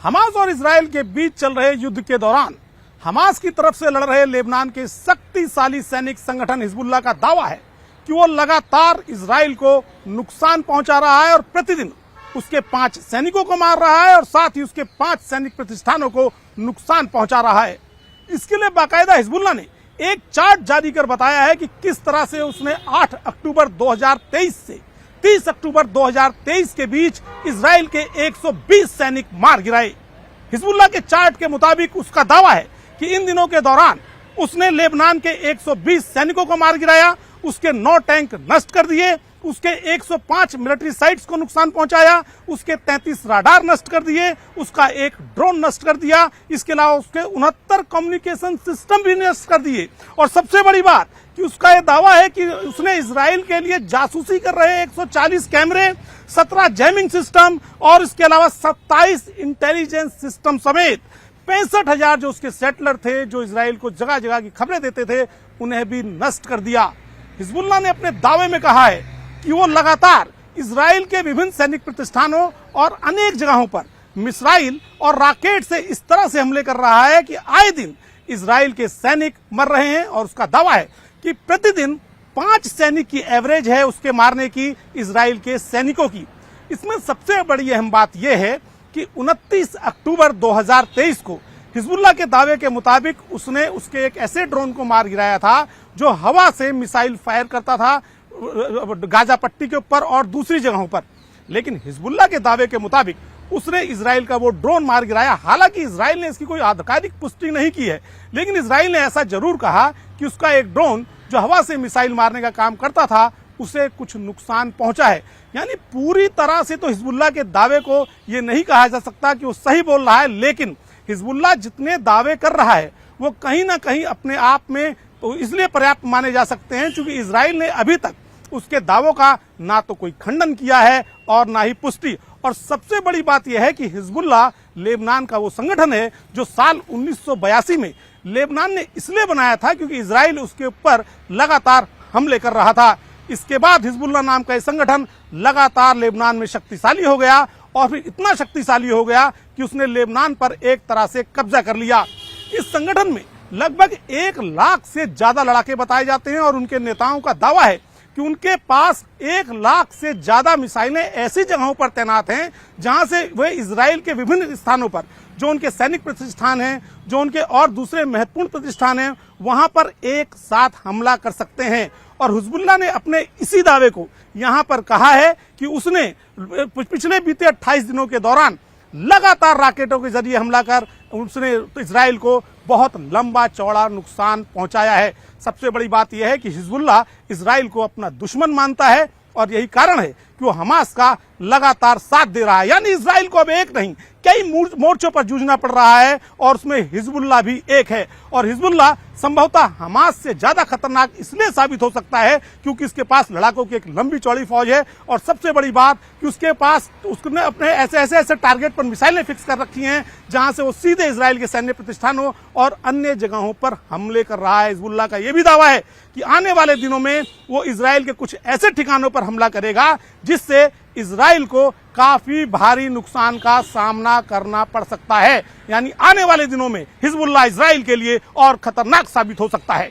Hamas और Israel के बीच चल रहे युद्ध के दौरान हमास की तरफ से लड़ रहे लेबनान के शक्तिशाली सैनिक संगठन हिजबुल्लाह का दावा है कि वो लगातार इजराइल को नुकसान पहुंचा रहा है और प्रतिदिन उसके 5 सैनिकों को मार रहा है और साथ ही उसके 5 सैनिक प्रतिष्ठानों को नुकसान पहुंचा रहा है। इसके लिए बाकायदा हिजबुल्लाह ने एक चार्ट जारी कर बताया है कि किस तरह से उसने 8 अक्टूबर 2023 से 30 अक्टूबर 2023 के बीच इजराइल के 120 सैनिक मार गिराए। हिजबुल्लाह के चार्ट के मुताबिक उसका दावा है कि इन दिनों के दौरान उसने लेबनान के 120 सैनिकों को मार गिराया, उसके 9 टैंक नष्ट कर दिए, उसके 105 मिलिट्री साइट्स को नुकसान पहुंचाया, उसके 33 राडार नष्ट कर दिए, उसका एक ड्रोन नष्ट कर दिया, इसके अलावा उसके 69 कम्युनिकेशन सिस्टम भी नष्ट कर दिए। और सबसे बड़ी बात कि उसका यह दावा है कि उसने इजराइल के लिए जासूसी कर रहे 140 कैमरे, 17 जैमिंग सिस्टम और इसके अलावा 27 इंटेलिजेंस सिस्टम समेत 65,000 जो उसके सेटलर थे, जो इजराइल को जगह जगह की खबरें देते थे, उन्हें भी नष्ट कर दिया। हिजबुल्लाह ने अपने दावे में कहा है कि वो लगातार इजराइल के विभिन्न सैनिक प्रतिष्ठानों और अनेक जगहों पर मिसाइल और रॉकेट से इस तरह से हमले कर रहा है कि आए दिन इजराइल के सैनिक मर रहे हैं और उसका दावा है कि प्रतिदिन 5 सैनिक की एवरेज है उसके मारने की इजराइल के सैनिकों की। इसमें सबसे बड़ी अहम बात यह है कि 29 अक्टूबर 2023 को हिजबुल्लाह के दावे के मुताबिक उसने उसके एक ऐसे ड्रोन को मार गिराया था जो हवा से मिसाइल फायर करता था गाजा पट्टी के ऊपर और दूसरी जगहों पर। लेकिन हिजबुल्लाह के दावे के मुताबिक उसने इजराइल का वो ड्रोन मार गिराया। हालांकि इजराइल ने इसकी कोई आधिकारिक पुष्टि नहीं की है, लेकिन इजराइल ने ऐसा जरूर कहा कि उसका एक ड्रोन जो हवा से मिसाइल मारने का काम करता था उसे कुछ नुकसान पहुंचा है। यानी पूरी तरह से तो हिजबुल्लाह के दावे को ये नहीं कहा जा सकता कि वो सही बोल रहा है, लेकिन हिजबुल्लाह जितने दावे कर रहा है वो कहीं ना कहीं अपने आप में तो इसलिए पर्याप्त माने जा सकते हैं क्योंकि इजराइल ने अभी तक उसके दावों का ना तो कोई खंडन किया है और ना ही पुष्टि। और सबसे बड़ी बात यह है कि हिजबुल्लाह लेबनान का वो संगठन है जो साल 1982 में लेबनान ने इसलिए बनाया था क्योंकि इजराइल उसके ऊपर लगातार हमले कर रहा था। इसके बाद हिजबुल्लाह नाम का यह संगठन लगातार लेबनान में शक्तिशाली हो गया और फिर इतना शक्तिशाली हो गया कि उसने लेबनान पर एक तरह से कब्जा कर लिया। इस संगठन में लगभग 1 लाख से ज्यादा लड़ाके बताए जाते हैं और उनके नेताओं का दावा है कि उनके पास 1 लाख से ज्यादा मिसाइलें ऐसी जगहों पर तैनात हैं जहां से वे इजराइल के विभिन्न स्थानों पर जो उनके सैनिक प्रतिष्ठान हैं, जो उनके और दूसरे महत्वपूर्ण प्रतिष्ठान हैं, वहां पर एक साथ हमला कर सकते हैं। और हिजबुल्लाह ने अपने इसी दावे को यहां पर कहा है कि उसने पिछले बीते 28 दिनों के दौरान लगातार रॉकेटों के जरिए हमला कर उसने इजराइल को बहुत लंबा चौड़ा नुकसान पहुंचाया है। सबसे बड़ी बात यह है कि हिजबुल्लाह इजराइल को अपना दुश्मन मानता है और यही कारण है कि वो हमास का लगातार साथ दे रहा है। यानी इजराइल को अब एक नहीं कई मोर्चों पर जूझना पड़ रहा है और उसमें हिजबुल्लाह भी एक है। और हिजबुल्लाह संभवतः हमास से ज्यादा खतरनाक इसलिए साबित हो सकता है क्योंकि इसके पास लड़ाकों की एक लंबी चौड़ी फौज है और सबसे बड़ी बात कि उसके पास उसने अपने ऐसे टारगेट पर मिसाइलें फिक्स कर रखी हैं जहां से वो सीधे इजराइल के सैन्य प्रतिष्ठानों और अन्य जगहों पर हमले कर रहा है। हिजबुल्लाह का यह भी दावा है कि आने वाले दिनों में वो इजराइल के कुछ ऐसे ठिकानों पर हमला करेगा जिससे इजराइल को काफी भारी नुकसान का सामना करना पड़ सकता है। यानी आने वाले दिनों में हिजबुल्लाह इजराइल के लिए और खतरनाक साबित हो सकता है।